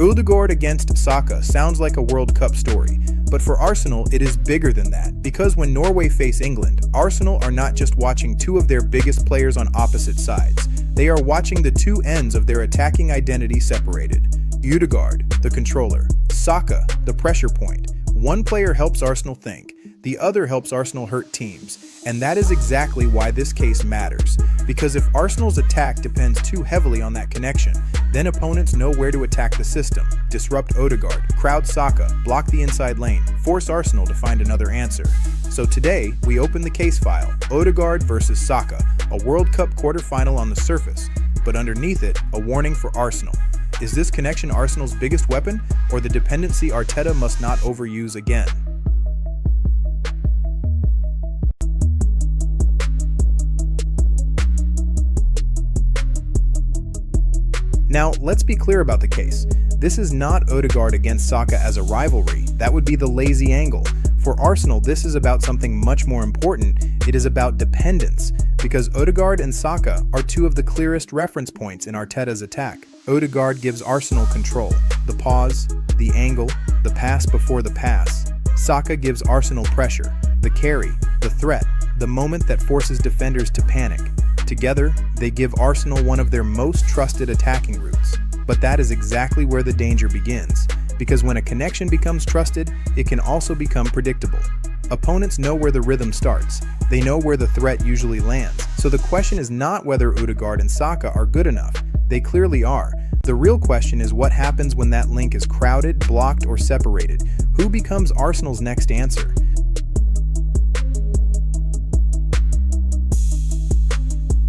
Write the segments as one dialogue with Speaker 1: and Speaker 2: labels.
Speaker 1: Ødegaard against Saka sounds like a World Cup story, but for Arsenal it is bigger than that, because when Norway face England, Arsenal are not just watching two of their biggest players on opposite sides, they are watching the two ends of their attacking identity separated. Ødegaard, the controller, Saka, the pressure point. One player helps Arsenal think, the other helps Arsenal hurt teams, and that is exactly why this case matters. Because if Arsenal's attack depends too heavily on that connection, then opponents know where to attack the system, disrupt Odegaard, crowd Saka, block the inside lane, force Arsenal to find another answer. So today, we open the case file, Ødegaard versus Saka, a World Cup quarterfinal on the surface, but underneath it, a warning for Arsenal. Is this connection Arsenal's biggest weapon, or the dependency Arteta must not overuse again? Now, let's be clear about the case. This is not Ødegaard against Saka as a rivalry. That would be the lazy angle. For Arsenal, this is about something much more important. It is about dependence, because Ødegaard and Saka are two of the clearest reference points in Arteta's attack. Ødegaard gives Arsenal control, the pause, the angle, the pass before the pass. Saka gives Arsenal pressure, the carry, the threat, the moment that forces defenders to panic. Together, they give Arsenal one of their most trusted attacking routes. But that is exactly where the danger begins, because when a connection becomes trusted, it can also become predictable. Opponents know where the rhythm starts. They know where the threat usually lands. So the question is not whether Ødegaard and Saka are good enough. They clearly are. The real question is what happens when that link is crowded, blocked, or separated. Who becomes Arsenal's next answer?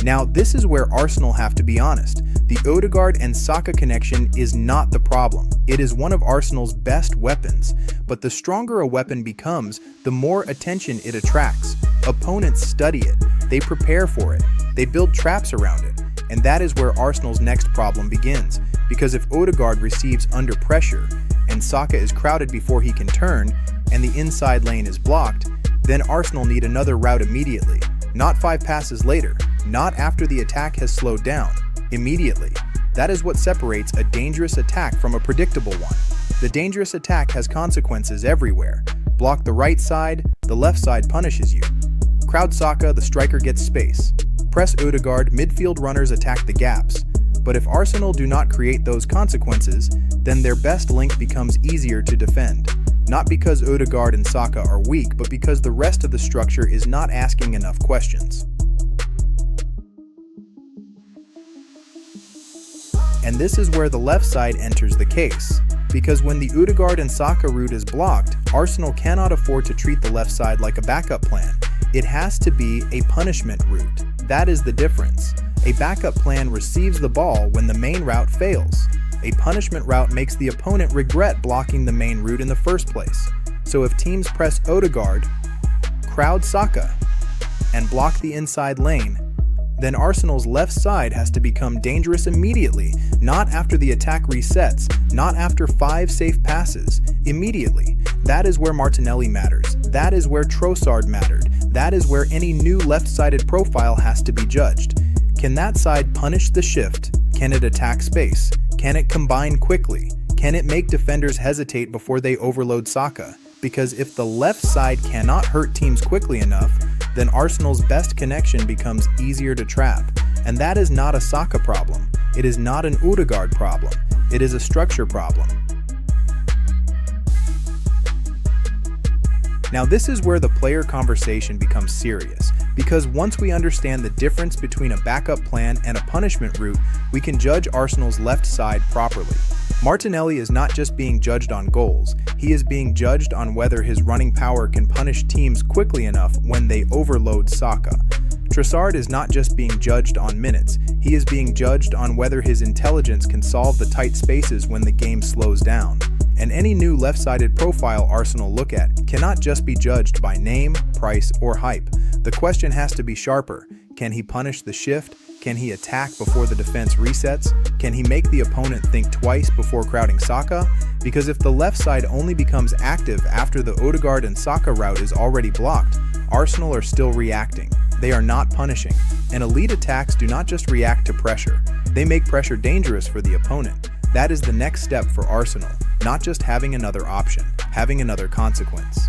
Speaker 1: Now, this is where Arsenal have to be honest. The Ødegaard and Saka connection is not the problem. It is one of Arsenal's best weapons. But the stronger a weapon becomes, the more attention it attracts. Opponents study it. They prepare for it. They build traps around it. And that is where Arsenal's next problem begins. Because if Ødegaard receives under pressure, and Saka is crowded before he can turn, and the inside lane is blocked, then Arsenal need another route immediately. Not 5 passes later. Not after the attack has slowed down. Immediately. That is what separates a dangerous attack from a predictable one. The dangerous attack has consequences everywhere. Block the right side, the left side punishes you. Crowd Saka, the striker gets space. Press Ødegaard, midfield runners attack the gaps. But if Arsenal do not create those consequences, then their best link becomes easier to defend. Not because Ødegaard and Saka are weak, but because the rest of the structure is not asking enough questions. And this is where the left side enters the case. Because when the Ødegaard and Saka route is blocked, Arsenal cannot afford to treat the left side like a backup plan. It has to be a punishment route. That is the difference. A backup plan receives the ball when the main route fails. A punishment route makes the opponent regret blocking the main route in the first place. So if teams press Ødegaard, crowd Saka, and block the inside lane, then Arsenal's left side has to become dangerous immediately, not after the attack resets, not after 5 safe passes, immediately. That is where Martinelli matters. That is where Trossard mattered. That is where any new left-sided profile has to be judged. Can that side punish the shift? Can it attack space? Can it combine quickly? Can it make defenders hesitate before they overload Saka? Because if the left side cannot hurt teams quickly enough, then Arsenal's best connection becomes easier to trap. And that is not a Saka problem. It is not an Ødegaard problem. It is a structure problem. Now this is where the player conversation becomes serious, because once we understand the difference between a backup plan and a punishment route, we can judge Arsenal's left side properly. Martinelli is not just being judged on goals, he is being judged on whether his running power can punish teams quickly enough when they overload Saka. Trossard is not just being judged on minutes, he is being judged on whether his intelligence can solve the tight spaces when the game slows down. And any new left-sided profile Arsenal look at cannot just be judged by name, price, or hype. The question has to be sharper. Can he punish the shift? Can he attack before the defense resets? Can he make the opponent think twice before crowding Saka? Because if the left side only becomes active after the Odegaard and Saka route is already blocked, Arsenal are still reacting. They are not punishing. And elite attacks do not just react to pressure. They make pressure dangerous for the opponent. That is the next step for Arsenal, not just having another option, having another consequence.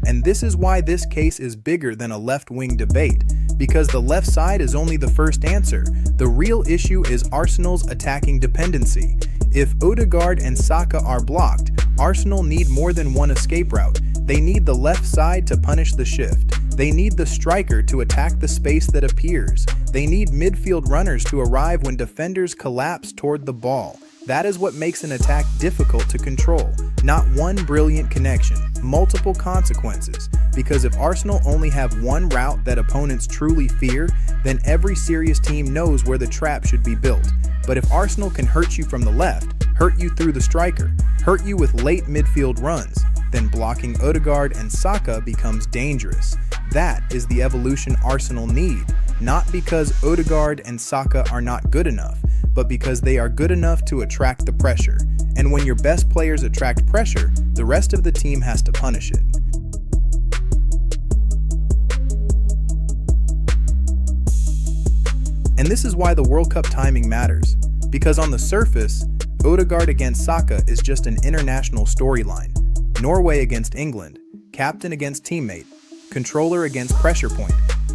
Speaker 1: And this is why this case is bigger than a left-wing debate, because the left side is only the first answer. The real issue is Arsenal's attacking dependency. If Odegaard and Saka are blocked, Arsenal need more than one escape route. They need the left side to punish the shift. They need the striker to attack the space that appears. They need midfield runners to arrive when defenders collapse toward the ball. That is what makes an attack difficult to control. Not one brilliant connection, multiple consequences. Because if Arsenal only have one route that opponents truly fear, then every serious team knows where the trap should be built. But if Arsenal can hurt you from the left, hurt you through the striker, hurt you with late midfield runs, then blocking Ødegaard and Saka becomes dangerous. That is the evolution Arsenal need, not because Ødegaard and Saka are not good enough, but because they are good enough to attract the pressure. And when your best players attract pressure, the rest of the team has to punish it. And this is why the World Cup timing matters, because on the surface, Ødegaard against Saka is just an international storyline. Norway against England, captain against teammate, controller against pressure point.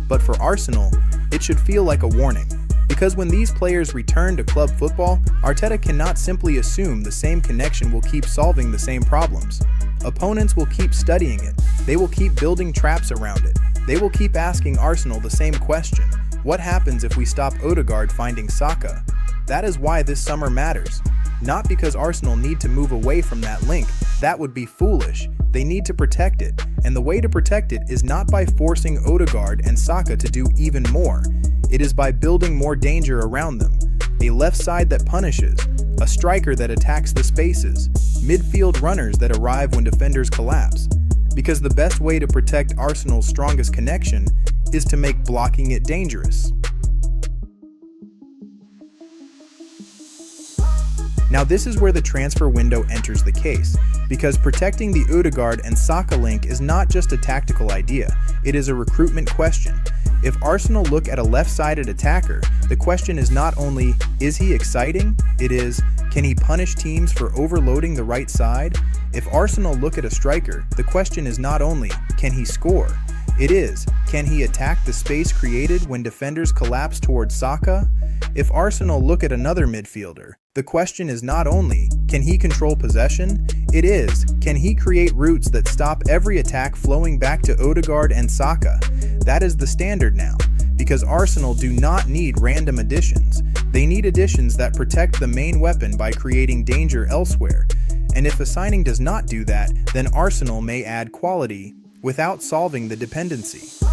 Speaker 1: But for Arsenal, it should feel like a warning. Because when these players return to club football, Arteta cannot simply assume the same connection will keep solving the same problems. Opponents will keep studying it. They will keep building traps around it. They will keep asking Arsenal the same question. What happens if we stop Ødegaard finding Saka? That is why this summer matters. Not because Arsenal need to move away from that link. That would be foolish. They need to protect it. And the way to protect it is not by forcing Ødegaard and Saka to do even more. It is by building more danger around them. A left side that punishes, a striker that attacks the spaces, midfield runners that arrive when defenders collapse. Because the best way to protect Arsenal's strongest connection is to make blocking it dangerous. Now this is where the transfer window enters the case, because protecting the Ødegaard and Saka link is not just a tactical idea, it is a recruitment question. If Arsenal look at a left-sided attacker, the question is not only, is he exciting? It is, can he punish teams for overloading the right side? If Arsenal look at a striker, the question is not only, can he score? It is, can he attack the space created when defenders collapse towards Saka? If Arsenal look at another midfielder, the question is not only, can he control possession? It is, can he create routes that stop every attack flowing back to Ødegaard and Saka? That is the standard now, because Arsenal do not need random additions. They need additions that protect the main weapon by creating danger elsewhere. And if a signing does not do that, then Arsenal may add quality without solving the dependency.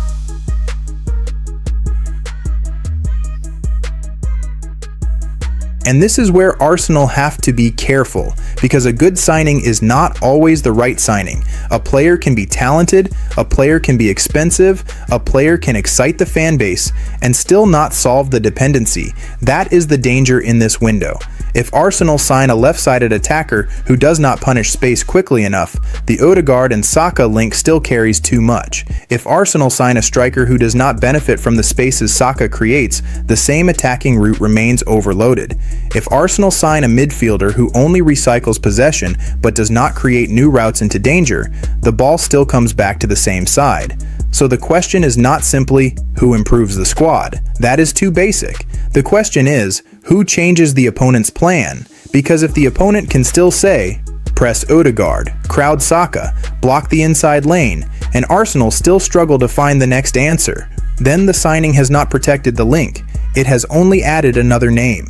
Speaker 1: And this is where Arsenal have to be careful, because a good signing is not always the right signing. A player can be talented, a player can be expensive, a player can excite the fan base, and still not solve the dependency. That is the danger in this window. If Arsenal sign a left-sided attacker who does not punish space quickly enough, the Ødegaard and Saka link still carries too much. If Arsenal sign a striker who does not benefit from the spaces Saka creates, the same attacking route remains overloaded. If Arsenal sign a midfielder who only recycles possession but does not create new routes into danger, the ball still comes back to the same side. So the question is not simply, who improves the squad? That is too basic. The question is, who changes the opponent's plan? Because if the opponent can still say, press Ødegaard, crowd Saka, block the inside lane, and Arsenal still struggle to find the next answer, then the signing has not protected the link. It has only added another name.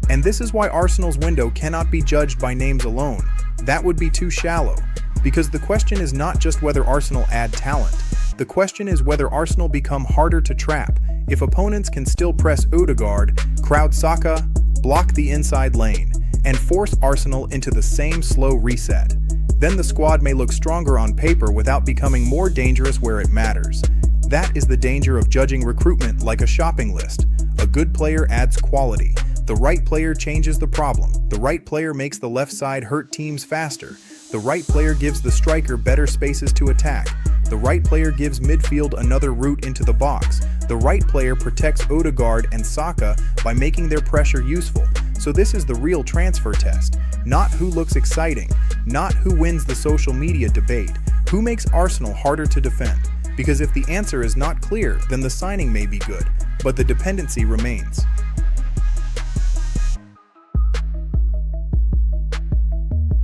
Speaker 1: And this is why Arsenal's window cannot be judged by names alone. That would be too shallow. Because the question is not just whether Arsenal add talent. The question is whether Arsenal become harder to trap. If opponents can still press Ødegaard, crowd Saka, block the inside lane, and force Arsenal into the same slow reset, then the squad may look stronger on paper without becoming more dangerous where it matters. That is the danger of judging recruitment like a shopping list. A good player adds quality. The right player changes the problem. The right player makes the left side hurt teams faster. The right player gives the striker better spaces to attack. The right player gives midfield another route into the box. The right player protects Ødegaard and Saka by making their pressure useful. So this is the real transfer test. Not who looks exciting, not who wins the social media debate. Who makes Arsenal harder to defend? Because if the answer is not clear, then the signing may be good, but the dependency remains.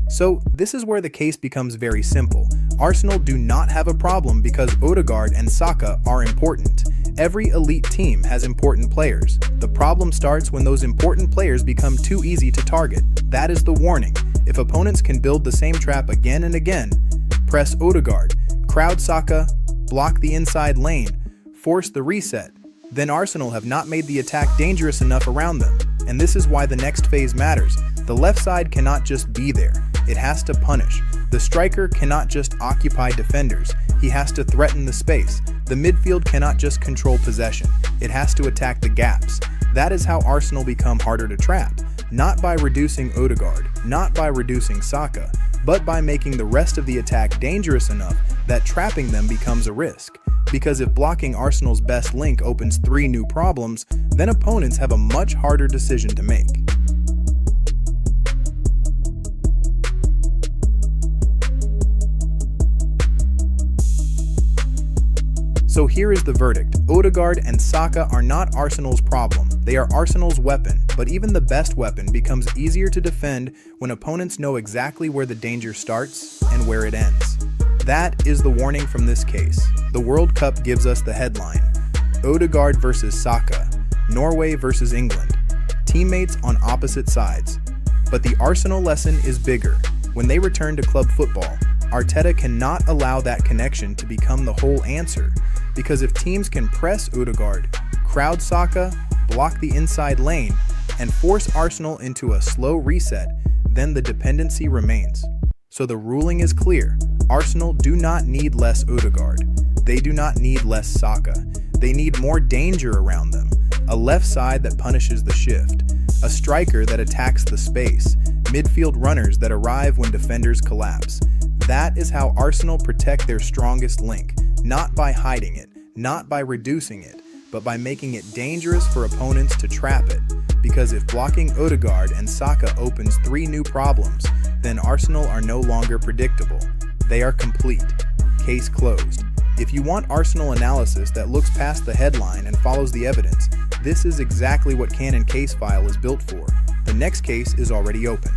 Speaker 1: So this is where the case becomes very simple. Arsenal do not have a problem because Ødegaard and Saka are important. Every elite team has important players. The problem starts when those important players become too easy to target. That is the warning. If opponents can build the same trap again and again, press Ødegaard, crowd Saka, block the inside lane, force the reset, then Arsenal have not made the attack dangerous enough around them. And this is why the next phase matters. The left side cannot just be there. It has to punish. The striker cannot just occupy defenders. He has to threaten the space. The midfield cannot just control possession. It has to attack the gaps. That is how Arsenal become harder to trap. Not by reducing Ødegaard, not by reducing Saka, but by making the rest of the attack dangerous enough that trapping them becomes a risk. Because if blocking Arsenal's best link opens 3 new problems, then opponents have a much harder decision to make. So here is the verdict. Ødegaard and Saka are not Arsenal's problem. They are Arsenal's weapon, but even the best weapon becomes easier to defend when opponents know exactly where the danger starts and where it ends. That is the warning from this case. The World Cup gives us the headline: Ødegaard versus Saka, Norway versus England, teammates on opposite sides. But the Arsenal lesson is bigger. When they return to club football, Arteta cannot allow that connection to become the whole answer. Because if teams can press Ødegaard, crowd Saka, block the inside lane, and force Arsenal into a slow reset, then the dependency remains. So the ruling is clear. Arsenal do not need less Ødegaard. They do not need less Saka. They need more danger around them. A left side that punishes the shift. A striker that attacks the space. Midfield runners that arrive when defenders collapse. That is how Arsenal protect their strongest link. Not by hiding it, not by reducing it, but by making it dangerous for opponents to trap it. Because if blocking Ødegaard and Saka opens 3 new problems, then Arsenal are no longer predictable. They are complete. Case closed. If you want Arsenal analysis that looks past the headline and follows the evidence, this is exactly what Cannon Casefile is built for. The next case is already open.